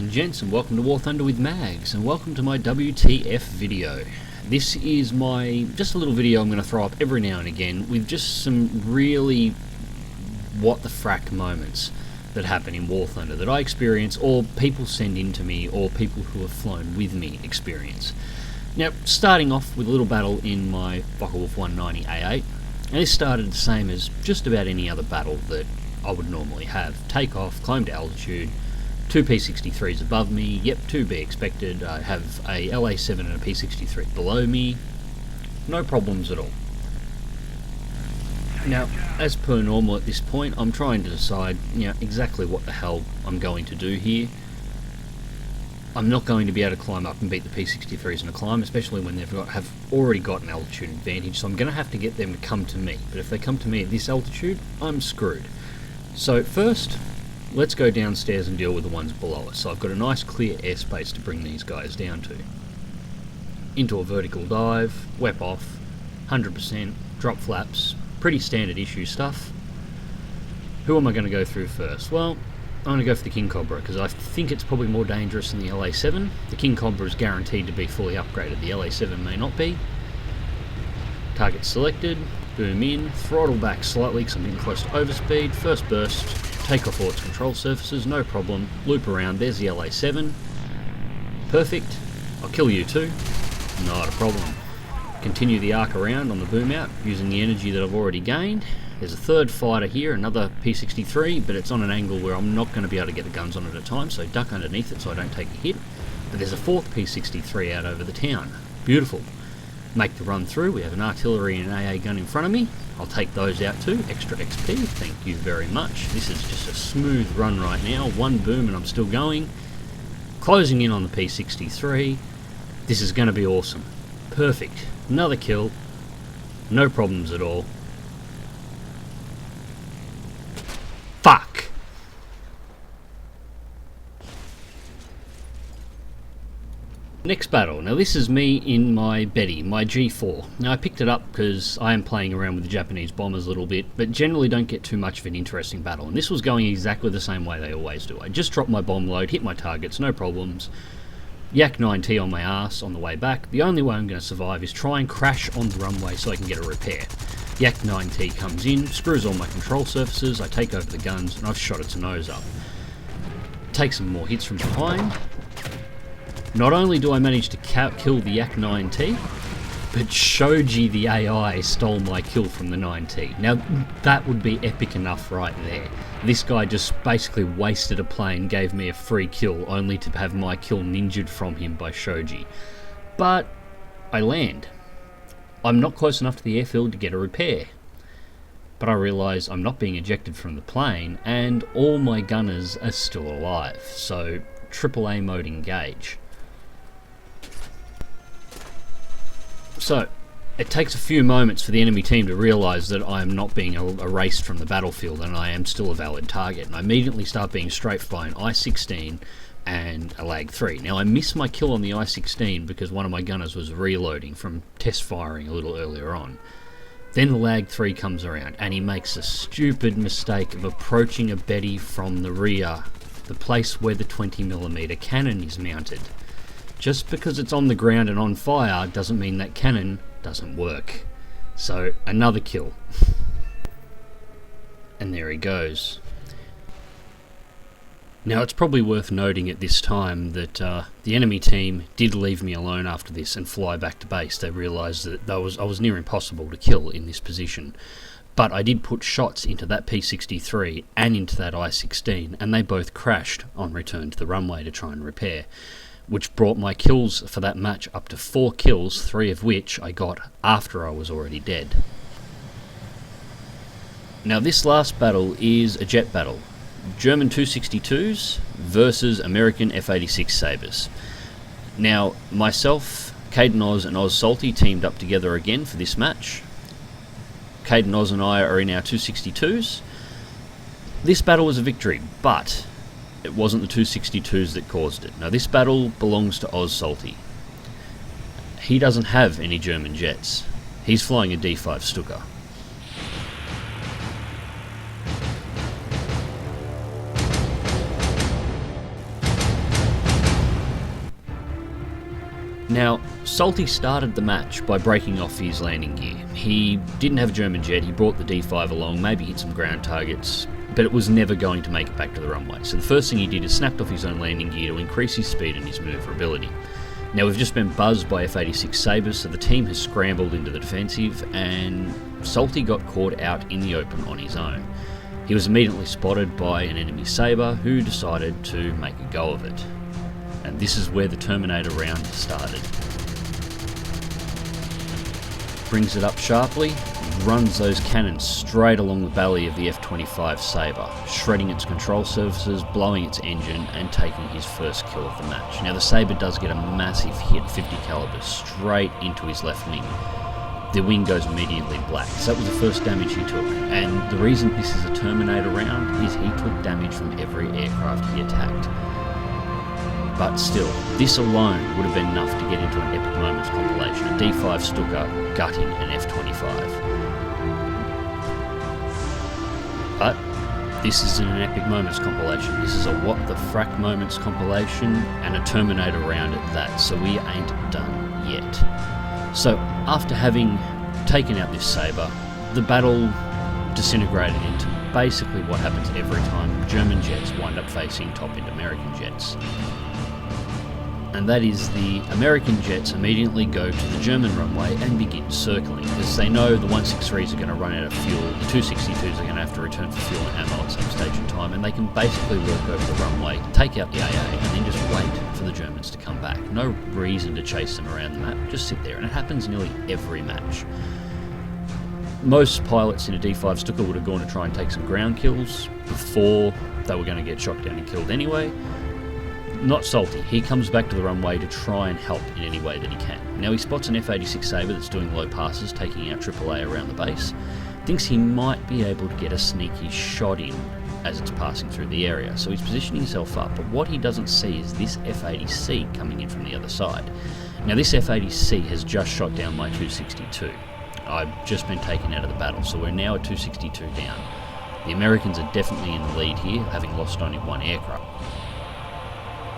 and gents, and welcome to War Thunder with Mags, and welcome to my WTF video. This is just a little video I'm going to throw up every now and again with just some really what the frack moments that happen in War Thunder that I experience, or people send in to me, or people who have flown with me experience. Now, starting off with a little battle in my Focke-Wulf 190 A8, and this started the same as just about any other battle that I would normally have. Take off, climb to altitude, 2 P-63s above me, yep, to be expected. I have a LA-7 and a P-63 below me, no problems at all. Now, as per normal at this point, I'm trying to decide, exactly what the hell I'm going to do here. I'm not going to be able to climb up and beat the P-63s in a climb, especially when have already got an altitude advantage, so I'm going to have to get them to come to me. But if they come to me at this altitude, I'm screwed. So first, let's go downstairs and deal with the ones below us. So I've got a nice clear airspace to bring these guys down to. Into a vertical dive, wep off, 100%, drop flaps, pretty standard issue stuff. Who am I going to go through first? Well, I'm going to go for the King Cobra, because I think it's probably more dangerous than the LA-7. The King Cobra is guaranteed to be fully upgraded, the LA-7 may not be. Target selected, boom in, throttle back slightly because I'm getting close to overspeed, first burst, take off all its control surfaces, no problem, loop around, there's the LA-7, perfect, I'll kill you too, not a problem. Continue the arc around on the boom out using the energy that I've already gained. There's a third fighter here, another P-63, but it's on an angle where I'm not going to be able to get the guns on at a time, so duck underneath it so I don't take a hit. But there's a fourth P-63 out over the town. Beautiful. Make the run through. We have an artillery and an AA gun in front of me. I'll take those out too. Extra XP, thank you very much. This is just a smooth run right now. One boom and I'm still going. Closing in on the P-63. This is going to be awesome. Perfect. Another kill. No problems at all. Fuck! Next battle. Now this is me in my Betty, my G4. Now I picked it up because I am playing around with the Japanese bombers a little bit, but generally don't get too much of an interesting battle. And this was going exactly the same way they always do. I just dropped my bomb load, hit my targets, no problems. Yak 9T on my ass on the way back. The only way I'm going to survive is try and crash on the runway so I can get a repair. Yak 9T comes in, screws all my control surfaces, I take over the guns, and I've shot its nose up. Take some more hits from behind. Not only do I manage to kill the Yak 9T, but Shoji the AI stole my kill from the 9T. Now that would be epic enough right there. This guy just basically wasted a plane, gave me a free kill, only to have my kill ninja'd from him by Shoji. But I land. I'm not close enough to the airfield to get a repair. But I realise I'm not being ejected from the plane, and all my gunners are still alive. So AAA mode engage. So, it takes a few moments for the enemy team to realise that I am not being erased from the battlefield and I am still a valid target. And I immediately start being strafed by an I-16 and a Lag 3. Now I missed my kill on the I-16 because one of my gunners was reloading from test firing a little earlier on. Then the Lag 3 comes around and he makes a stupid mistake of approaching a Betty from the rear, the place where the 20mm cannon is mounted. Just because it's on the ground and on fire doesn't mean that cannon doesn't work. So, another kill. And there he goes. Now, it's probably worth noting at this time that the enemy team did leave me alone after this and fly back to base. They realised that I was near impossible to kill in this position. But I did put shots into that P-63 and into that I-16, and they both crashed on return to the runway to try and repair, which brought my kills for that match up to 4 kills, 3 of which I got after I was already dead. Now this last battle is a jet battle. German 262s versus American F-86 Sabres. Now myself, Caden Oz and Oz Salty teamed up together again for this match. Caden Oz and I are in our 262s. This battle was a victory, but it wasn't the 262s that caused it. Now this battle belongs to Oz Salty. He doesn't have any German jets. He's flying a D5 Stuka. Now, Salty started the match by breaking off his landing gear. He didn't have a German jet, he brought the D5 along, maybe hit some ground targets, but it was never going to make it back to the runway. So the first thing he did is snapped off his own landing gear to increase his speed and his manoeuvrability. Now we've just been buzzed by F-86 Sabres, so the team has scrambled into the defensive, and Salty got caught out in the open on his own. He was immediately spotted by an enemy Sabre who decided to make a go of it. And this is where the Terminator round started. Brings it up sharply, runs those cannons straight along the belly of the F-25 Sabre, shredding its control surfaces, blowing its engine, and taking his first kill of the match. Now the Sabre does get a massive hit, 50 caliber, straight into his left wing. The wing goes immediately black, so that was the first damage he took. And the reason this is a Terminator round is he took damage from every aircraft he attacked. But still, this alone would have been enough to get into an Epic Moments compilation, a D5 Stuka gutting an F-25. But this isn't an Epic Moments compilation, this is a What the Frack Moments compilation, and a Terminator round at that, so we ain't done yet. So, after having taken out this Sabre, the battle disintegrated into basically what happens every time German jets wind up facing top-end American jets. And that is the American jets immediately go to the German runway and begin circling, because they know the 163s are going to run out of fuel, the 262s are going to have to return for fuel and ammo at some stage in time, and they can basically work over the runway, take out the AA, and then just wait for the Germans to come back. No reason to chase them around the map, just sit there, and it happens nearly every match. Most pilots in a D5 Stuka would have gone to try and take some ground kills before they were going to get shot down and killed anyway. Not Salty, he comes back to the runway to try and help in any way that he can. Now he spots an F-86 Sabre that's doing low passes, taking out AAA around the base, thinks he might be able to get a sneaky shot in as it's passing through the area, so he's positioning himself up, but what he doesn't see is this F-80C coming in from the other side. Now this F-80C has just shot down my 262. I've just been taken out of the battle, so we're now at 262 down. The Americans are definitely in the lead here, having lost only one aircraft.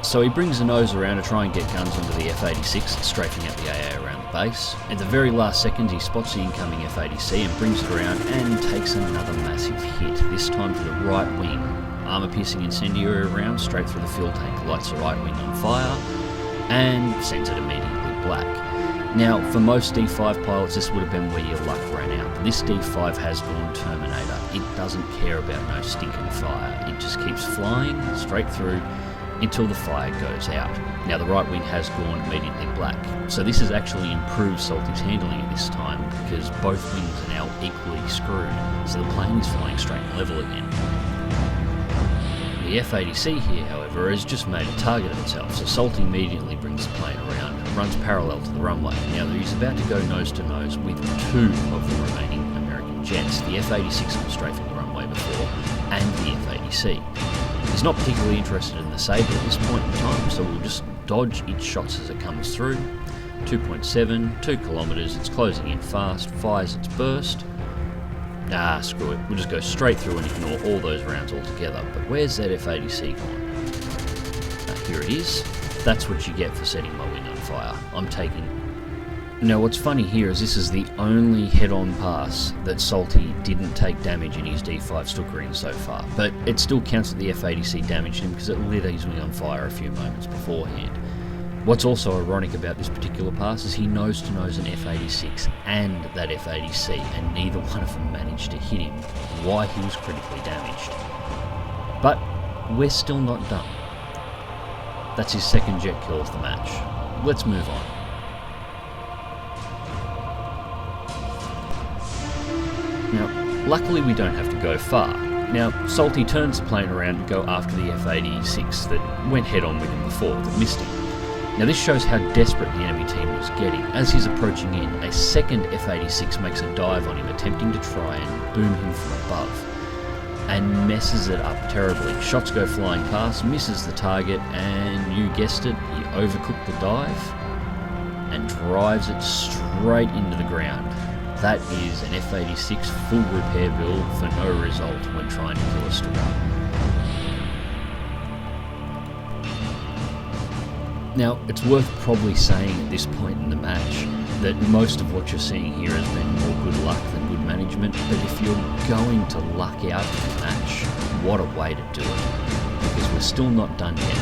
So he brings the nose around to try and get guns onto the F-86, strafing out the AA around the base. At the very last seconds he spots the incoming F-80C and brings it around and takes another massive hit, this time to the right wing. Armour-piercing incendiary round straight through the fuel tank, lights the right wing on fire, and sends it immediately black. Now, for most D5 pilots this would have been where your luck ran out, but this D5 has gone Terminator. It doesn't care about no stinking fire, it just keeps flying straight through until the fire goes out. Now the right wing has gone immediately black, so this has actually improved Salty's handling at this time because both wings are now equally screwed, so the plane is flying straight and level again. The F-80C here, however, has just made a target of itself, so Salty immediately brings the plane around, runs parallel to the runway. Now he's about to go nose to nose with two of the remaining American jets, the F-86 that was strafing the runway before, and the F-80C. He's not particularly interested in the Sabre at this point in time, so we'll just dodge its shots as it comes through. 2.7, 2 kilometers, it's closing in fast, fires its burst. Screw it, we'll just go straight through and ignore all those rounds altogether. But where's that F-80C gone? Here it is. That's what you get for setting my wing on fire. I'm taking... Now what's funny here is this is the only head-on pass that Salty didn't take damage in his D5 Stuka in so far, but it still counts that the F-80C damaged him because it lit his wing on fire a few moments beforehand. What's also ironic about this particular pass is he nose-to-nose an F-86 and that F-80C, and neither one of them managed to hit him, why he was critically damaged. But we're still not done. That's his second jet kill of the match. Let's move on. Now, luckily we don't have to go far. Now, Salty turns the plane around to go after the F-86 that went head-on with him before, that missed him. Now this shows how desperate the enemy team was getting. As he's approaching in, a second F-86 makes a dive on him, attempting to try and boom him from above, and messes it up terribly. Shots go flying past, misses the target, and you guessed it, he overcooked the dive and drives it straight into the ground. That is an F-86 full repair build for no result when trying to kill a Stuka. Now, it's worth probably saying at this point in the match that most of what you're seeing here has been more good luck than good management, but if you're going to luck out in the match, what a way to do it, because we're still not done yet.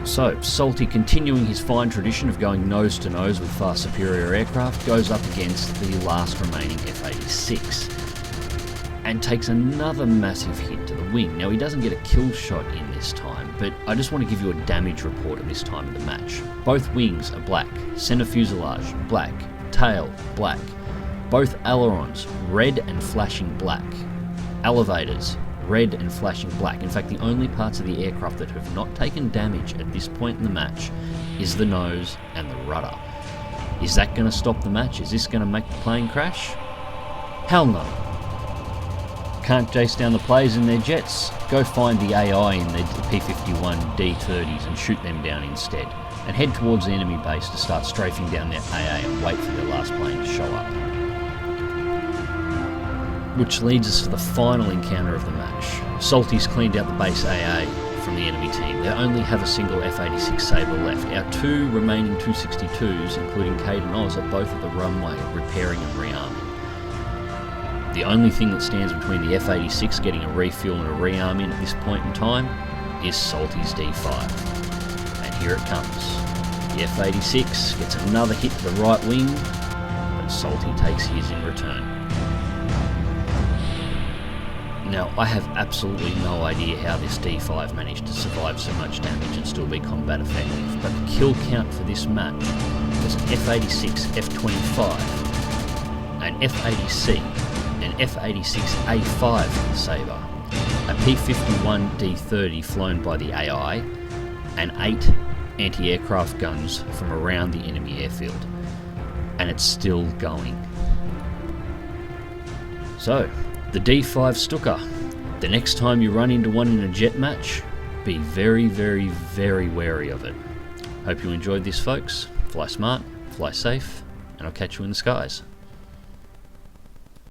So, Salty, continuing his fine tradition of going nose to nose with far superior aircraft, goes up against the last remaining F-86 and takes another massive hit to the wing. Now, he doesn't get a kill shot in this time, but I just want to give you a damage report at this time of the match. Both wings are black, centre fuselage black, tail black, both ailerons red and flashing black, elevators red and flashing black. In fact, the only parts of the aircraft that have not taken damage at this point in the match is the nose and the rudder. Is that going to stop the match? Is this going to make the plane crash? Hell no. Can't chase down the players in their jets. Go find the AI in the P-51 D-30s and shoot them down instead, and head towards the enemy base to start strafing down their AA and wait for their last plane to show up. Which leads us to the final encounter of the match. Salty's cleaned out the base AA from the enemy team. They only have a single F-86 Sabre left. Our two remaining 262s, including Cade and Oz, are both at the runway repairing and rearming. The only thing that stands between the F-86 getting a refuel and a rearm in at this point in time is Salty's D5. And here it comes. The F-86 gets another hit to the right wing, but Salty takes his in return. Now, I have absolutely no idea how this D5 managed to survive so much damage and still be combat effective, but the kill count for this match was an F-86 F-25, an F-80C, an F-86A5 Sabre, a P-51 D-30 flown by the AI, and 8 anti-aircraft guns from around the enemy airfield. And it's still going. So, the D5 Stuka. The next time you run into one in a jet match, be very, very, very wary of it. Hope you enjoyed this, folks. Fly smart, fly safe, and I'll catch you in the skies.